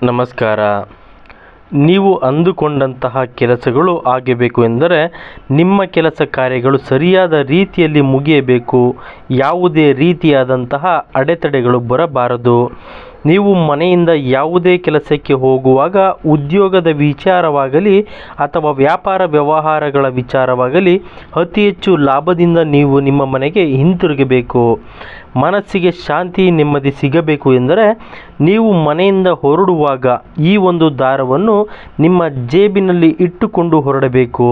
ನಮಸ್ಕಾರ. ನೀವು ಅಂದುಕೊಂಡಂತಹ ಕೆಲಸಗಳು ಆಗಬೇಕು ಎಂದರೆ ನಿಮ್ಮ ಕೆಲಸ ಕಾರ್ಯಗಳು ಸರಿಯಾದ ರೀತಿಯಲ್ಲಿ ಮುಗಿಯಬೇಕು. ಯಾವುದೇ ರೀತಿಯಾದಂತಹ ಅಡೆತಡೆಗಳು ಬರಬಾರದು. ನೀವು ಮನೆಯಿಂದ ಯಾವುದೇ ಕೆಲಸಕ್ಕೆ ಹೋಗುವಾಗ ಉದ್ಯೋಗದ ವಿಚಾರವಾಗಲಿ ಅಥವಾ ವ್ಯಾಪಾರ ವ್ಯವಹಾರಗಳ ವಿಚಾರವಾಗಲಿ ಅತಿ ಹೆಚ್ಚು ಲಾಭದಿಂದ ನೀವು ನಿಮ್ಮ ಮನೆಗೆ ಹಿಂತಿರುಗಬೇಕು. ಮನಸ್ಸಿಗೆ ಶಾಂತಿ ನೆಮ್ಮದಿ ಸಿಗಬೇಕು ಎಂದರೆ ನೀವು ಮನೆಯಿಂದ ಹೊರಡುವಾಗ ಈ ಒಂದು ದಾರವನ್ನು ನಿಮ್ಮ ಜೇಬಿನಲ್ಲಿ ಇಟ್ಟುಕೊಂಡು ಹೊರಡಬೇಕು.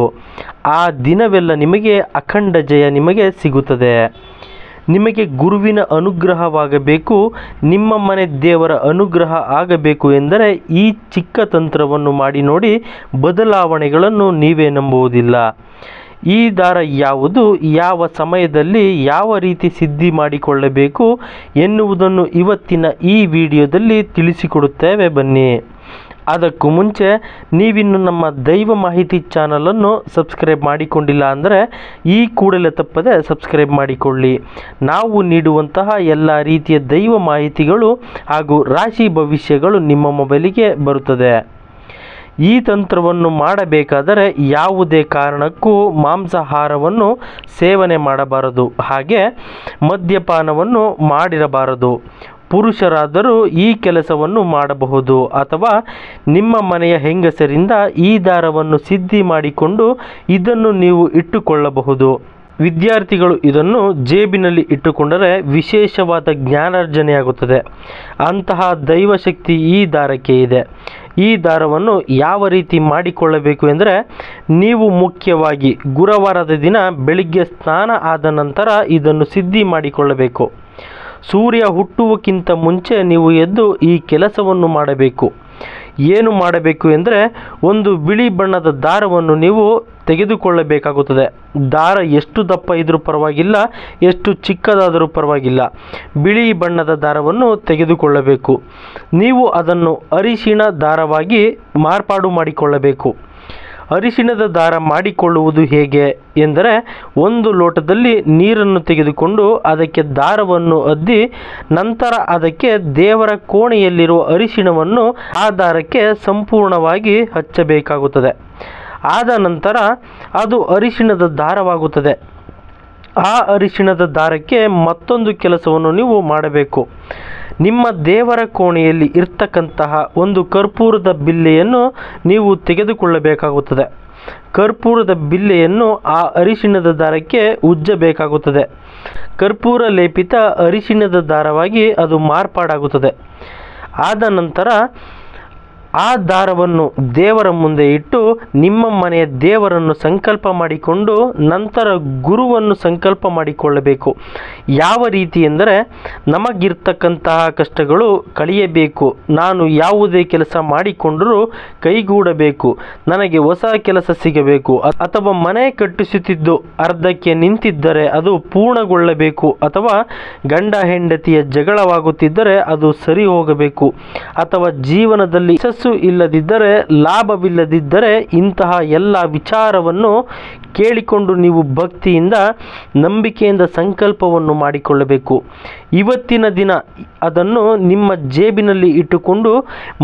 ಆ ದಿನವೆಲ್ಲ ನಿಮಗೆ ಅಖಂಡ ಜಯ ನಿಮಗೆ ಸಿಗುತ್ತದೆ. ನಿಮಗೆ ಗುರುವಿನ ಅನುಗ್ರಹವಾಗಬೇಕು, ನಿಮ್ಮ ಮನೆ ದೇವರ ಅನುಗ್ರಹ ಆಗಬೇಕು ಎಂದರೆ ಈ ಚಿಕ್ಕ ತಂತ್ರವನ್ನು ಮಾಡಿ ನೋಡಿ, ಬದಲಾವಣೆಗಳನ್ನು ನೀವೇ ನಂಬುವುದಿಲ್ಲ. ಈ ದಾರ ಯಾವುದು, ಯಾವ ಸಮಯದಲ್ಲಿ ಯಾವ ರೀತಿ ಸಿದ್ಧಿ ಮಾಡಿಕೊಳ್ಳಬೇಕು ಎನ್ನುವುದನ್ನು ಇವತ್ತಿನ ಈ ವಿಡಿಯೋದಲ್ಲಿ ತಿಳಿಸಿಕೊಡುತ್ತೇವೆ, ಬನ್ನಿ. ಅದಕ್ಕೂ ಮುಂಚೆ ನೀವಿನ್ನು ನಮ್ಮ ದೈವ ಮಾಹಿತಿ ಚಾನಲನ್ನು ಸಬ್ಸ್ಕ್ರೈಬ್ ಮಾಡಿಕೊಂಡಿಲ್ಲ ಅಂದರೆ ಈ ಕೂಡಲೇ ತಪ್ಪದೆ ಸಬ್ಸ್ಕ್ರೈಬ್ ಮಾಡಿಕೊಳ್ಳಿ. ನಾವು ನೀಡುವಂತಹ ಎಲ್ಲ ರೀತಿಯ ದೈವ ಮಾಹಿತಿಗಳು ಹಾಗೂ ರಾಶಿ ಭವಿಷ್ಯಗಳು ನಿಮ್ಮ ಮೊಬೈಲಿಗೆ ಬರುತ್ತದೆ. ಈ ತಂತ್ರವನ್ನು ಮಾಡಬೇಕಾದರೆ ಯಾವುದೇ ಕಾರಣಕ್ಕೂ ಮಾಂಸಾಹಾರವನ್ನು ಸೇವನೆ ಮಾಡಬಾರದು, ಹಾಗೆ ಮದ್ಯಪಾನವನ್ನು ಮಾಡಿರಬಾರದು. ಪುರುಷರಾದರೂ ಈ ಕೆಲಸವನ್ನು ಮಾಡಬಹುದು ಅಥವಾ ನಿಮ್ಮ ಮನೆಯ ಹೆಂಗಸರಿಂದ ಈ ದಾರವನ್ನು ಸಿದ್ಧಿ ಮಾಡಿಕೊಂಡು ಇದನ್ನು ನೀವು ಇಟ್ಟುಕೊಳ್ಳಬಹುದು. ವಿದ್ಯಾರ್ಥಿಗಳು ಇದನ್ನು ಜೇಬಿನಲ್ಲಿ ಇಟ್ಟುಕೊಂಡರೆ ವಿಶೇಷವಾದ ಜ್ಞಾನಾರ್ಜನೆಯಾಗುತ್ತದೆ. ಅಂತಹ ದೈವಶಕ್ತಿ ಈ ದಾರಕ್ಕೆ ಇದೆ. ಈ ದಾರವನ್ನು ಯಾವ ರೀತಿ ಮಾಡಿಕೊಳ್ಳಬೇಕು ಎಂದರೆ, ನೀವು ಮುಖ್ಯವಾಗಿ ಗುರುವಾರದ ದಿನ ಬೆಳಿಗ್ಗೆ ಸ್ನಾನ ಆದ ನಂತರ ಇದನ್ನು ಸಿದ್ಧಿ ಮಾಡಿಕೊಳ್ಳಬೇಕು. ಸೂರ್ಯ ಹುಟ್ಟುವಕ್ಕಿಂತ ಮುಂಚೆ ನೀವು ಎದ್ದು ಈ ಕೆಲಸವನ್ನು ಮಾಡಬೇಕು. ಏನು ಮಾಡಬೇಕು ಎಂದರೆ, ಒಂದು ಬಿಳಿ ಬಣ್ಣದ ದಾರವನ್ನು ನೀವು ತೆಗೆದುಕೊಳ್ಳಬೇಕಾಗುತ್ತದೆ. ದಾರ ಎಷ್ಟು ದಪ್ಪ ಇದ್ರೂ ಪರವಾಗಿಲ್ಲ, ಎಷ್ಟು ಚಿಕ್ಕದಾದರೂ ಪರವಾಗಿಲ್ಲ, ಬಿಳಿ ಬಣ್ಣದ ದಾರವನ್ನು ತೆಗೆದುಕೊಳ್ಳಬೇಕು. ನೀವು ಅದನ್ನು ಅರಿಶಿಣ ದಾರವಾಗಿ ಮಾರ್ಪಾಡು ಮಾಡಿಕೊಳ್ಳಬೇಕು. ಅರಿಶಿಣದ ದಾರ ಮಾಡಿಕೊಳ್ಳುವುದು ಹೇಗೆ ಎಂದರೆ, ಒಂದು ಲೋಟದಲ್ಲಿ ನೀರನ್ನು ತೆಗೆದುಕೊಂಡು ಅದಕ್ಕೆ ದಾರವನ್ನು ಅದ್ದಿ ನಂತರ ಅದಕ್ಕೆ ದೇವರ ಕೋಣೆಯಲ್ಲಿರುವ ಅರಿಶಿಣವನ್ನು ಆ ದಾರಕ್ಕೆ ಸಂಪೂರ್ಣವಾಗಿ ಹಚ್ಚಬೇಕಾಗುತ್ತದೆ. ಆದ ನಂತರ ಅದು ಅರಿಶಿಣದ ದಾರವಾಗುತ್ತದೆ. ಆ ಅರಿಶಿಣದ ದಾರಕ್ಕೆ ಮತ್ತೊಂದು ಕೆಲಸವನ್ನು ನೀವು ಮಾಡಬೇಕು. ನಿಮ್ಮ ದೇವರ ಕೋಣೆಯಲ್ಲಿ ಇರ್ತಕ್ಕಂತಹ ಒಂದು ಕರ್ಪೂರದ ಬಿಲ್ಲೆಯನ್ನು ನೀವು ತೆಗೆದುಕೊಳ್ಳಬೇಕಾಗುತ್ತದೆ. ಕರ್ಪೂರದ ಬಿಲ್ಲೆಯನ್ನು ಆ ಅರಿಶಿಣದ ದಾರಕ್ಕೆ ಉಜ್ಜಬೇಕಾಗುತ್ತದೆ. ಕರ್ಪೂರ ಲೇಪಿತ ಅರಿಶಿಣದ ದಾರವಾಗಿ ಅದು ಮಾರ್ಪಾಡಾಗುತ್ತದೆ. ಆದ ನಂತರ ಆ ದಾರವನ್ನು ದೇವರ ಮುಂದೆ ಇಟ್ಟು ನಿಮ್ಮ ಮನೆಯ ದೇವರನ್ನು ಸಂಕಲ್ಪ ಮಾಡಿಕೊಂಡು ನಂತರ ಗುರುವನ್ನು ಸಂಕಲ್ಪ ಮಾಡಿಕೊಳ್ಳಬೇಕು. ಯಾವ ರೀತಿ ಎಂದರೆ, ನಮಗಿರ್ತಕ್ಕಂತಹ ಕಷ್ಟಗಳು ಕಳೆಯಬೇಕು, ನಾನು ಯಾವುದೇ ಕೆಲಸ ಮಾಡಿಕೊಂಡರೂ ಕೈಗೂಡಬೇಕು, ನನಗೆ ಹೊಸ ಕೆಲಸ ಸಿಗಬೇಕು, ಅಥವಾ ಮನೆ ಕಟ್ಟಿಸುತ್ತಿದ್ದು ಅರ್ಧಕ್ಕೆ ನಿಂತಿದ್ದರೆ ಅದು ಪೂರ್ಣಗೊಳ್ಳಬೇಕು, ಅಥವಾ ಗಂಡ ಹೆಂಡತಿಯ ಜಗಳವಾಗುತ್ತಿದ್ದರೆ ಅದು ಸರಿ ಹೋಗಬೇಕು, ಅಥವಾ ಜೀವನದಲ್ಲಿ ಇಲ್ಲದಿದ್ದರೆ ಲಾಭವಿಲ್ಲದಿದ್ದರೆ ಇಂತಹ ಎಲ್ಲ ವಿಚಾರವನ್ನು ಕೇಳಿಕೊಂಡು ನೀವು ಭಕ್ತಿಯಿಂದ ನಂಬಿಕೆಯಿಂದ ಸಂಕಲ್ಪವನ್ನು ಮಾಡಿಕೊಳ್ಳಬೇಕು. ಇವತ್ತಿನ ದಿನ ಅದನ್ನು ನಿಮ್ಮ ಜೇಬಿನಲ್ಲಿ ಇಟ್ಟುಕೊಂಡು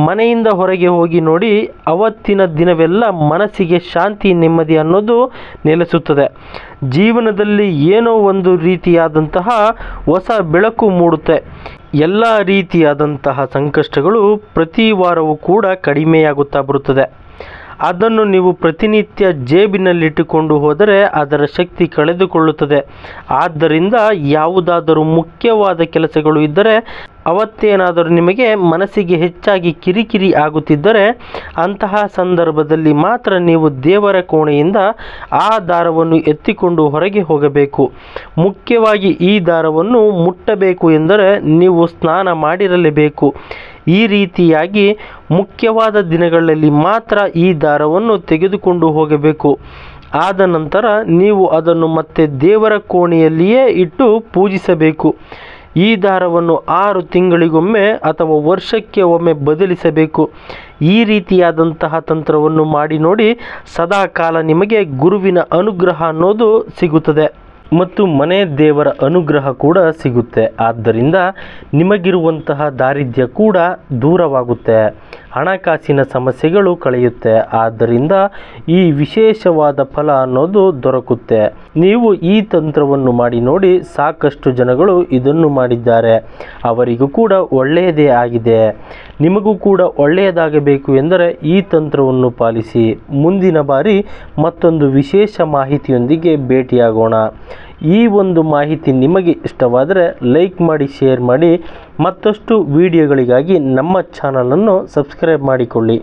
ಮನೆಯಿಂದ ಹೊರಗೆ ಹೋಗಿ ನೋಡಿ. ಅವತ್ತಿನ ದಿನವೆಲ್ಲ ಮನಸ್ಸಿಗೆ ಶಾಂತಿ ನೆಮ್ಮದಿ ಅನ್ನೋದು ನೆಲೆಸುತ್ತದೆ. ಜೀವನದಲ್ಲಿ ಏನೋ ಒಂದು ರೀತಿಯಾದಂತಹ ಹೊಸ ಬೆಳಕು ಮೂಡುತ್ತೆ. ಎಲ್ಲ ರೀತಿಯಾದಂತಹ ಸಂಕಷ್ಟಗಳು ಪ್ರತಿ ವಾರವೂ ಕೂಡ ಕಡಿಮೆಯಾಗುತ್ತಾ ಬರುತ್ತದೆ. ಅದನ್ನು ನೀವು ಪ್ರತಿನಿತ್ಯ ಜೇಬಿನಲ್ಲಿಟ್ಟುಕೊಂಡು ಹೋದರೆ ಅದರ ಶಕ್ತಿ ಕಳೆದುಕೊಳ್ಳುತ್ತದೆ. ಆದ್ದರಿಂದ ಯಾವುದಾದರೂ ಮುಖ್ಯವಾದ ಕೆಲಸಗಳು ಇದ್ದರೆ, ಅವತ್ತೇನಾದರೂ ನಿಮಗೆ ಮನಸ್ಸಿಗೆ ಹೆಚ್ಚಾಗಿ ಕಿರಿಕಿರಿ ಆಗುತ್ತಿದ್ದರೆ ಅಂತಹ ಸಂದರ್ಭದಲ್ಲಿ ಮಾತ್ರ ನೀವು ದೇವರ ಕೋಣೆಯಿಂದ ಆ ದಾರವನ್ನು ಎತ್ತಿಕೊಂಡು ಹೊರಗೆ ಹೋಗಬೇಕು. ಮುಖ್ಯವಾಗಿ ಈ ದಾರವನ್ನು ಮುಟ್ಟಬೇಕು ಎಂದರೆ ನೀವು ಸ್ನಾನ ಮಾಡಿರಲೇಬೇಕು. ಈ ರೀತಿಯಾಗಿ ಮುಖ್ಯವಾದ ದಿನಗಳಲ್ಲಿ ಮಾತ್ರ ಈ ದಾರವನ್ನು ತೆಗೆದುಕೊಂಡು ಹೋಗಬೇಕು. ಆದ ನಂತರ ನೀವು ಅದನ್ನು ಮತ್ತೆ ದೇವರ ಕೋಣೆಯಲ್ಲಿಯೇ ಇಟ್ಟು ಪೂಜಿಸಬೇಕು. ಈ ದಾರವನ್ನು 6 ತಿಂಗಳಿಗೊಮ್ಮೆ ಅಥವಾ ವರ್ಷಕ್ಕೆ ಒಮ್ಮೆ ಬದಲಿಸಬೇಕು. ಈ ರೀತಿಯಾದಂತಹ ತಂತ್ರವನ್ನು ಮಾಡಿ ನೋಡಿ, ಸದಾ ಕಾಲ ನಿಮಗೆ ಗುರುವಿನ ಅನುಗ್ರಹ ಅನ್ನೋದು ಸಿಗುತ್ತದೆ. ಮತ್ತು ಮನೆ ದೇವರ ಅನುಗ್ರಹ ಕೂಡ ಸಿಗುತ್ತೆ. ಆದ್ದರಿಂದ ನಿಮಗಿರುವಂತಹ ದಾರಿದ್ರ್ಯ ಕೂಡ ದೂರವಾಗುತ್ತೆ. ಹಣಕಾಸಿನ ಸಮಸ್ಯೆಗಳು ಕಳೆಯುತ್ತೆ. ಆದ್ದರಿಂದ ಈ ವಿಶೇಷವಾದ ಫಲ ಅನ್ನೋದು ದೊರಕುತ್ತೆ. ನೀವು ಈ ತಂತ್ರವನ್ನು ಮಾಡಿ ನೋಡಿ. ಸಾಕಷ್ಟು ಜನಗಳು ಇದನ್ನು ಮಾಡಿದ್ದಾರೆ, ಅವರಿಗೂ ಕೂಡ ಒಳ್ಳೆಯದೇ ಆಗಿದೆ. ನಿಮಗೂ ಕೂಡ ಒಳ್ಳೆಯದಾಗಬೇಕು ಎಂದರೆ ಈ ತಂತ್ರವನ್ನು ಪಾಲಿಸಿ. ಮುಂದಿನ ಬಾರಿ ಮತ್ತೊಂದು ವಿಶೇಷ ಮಾಹಿತಿಯೊಂದಿಗೆ ಭೇಟಿಯಾಗೋಣ. ಈ ಒಂದು ಮಾಹಿತಿ ನಿಮಗೆ ಇಷ್ಟವಾದರೆ ಲೈಕ್ ಮಾಡಿ, ಶೇರ್ ಮಾಡಿ. ಮತ್ತಷ್ಟು ವಿಡಿಯೋಗಳಿಗಾಗಿ ನಮ್ಮ ಚಾನಲನ್ನು ಸಬ್ಸ್ಕ್ರೈಬ್ ಮಾಡಿಕೊಳ್ಳಿ.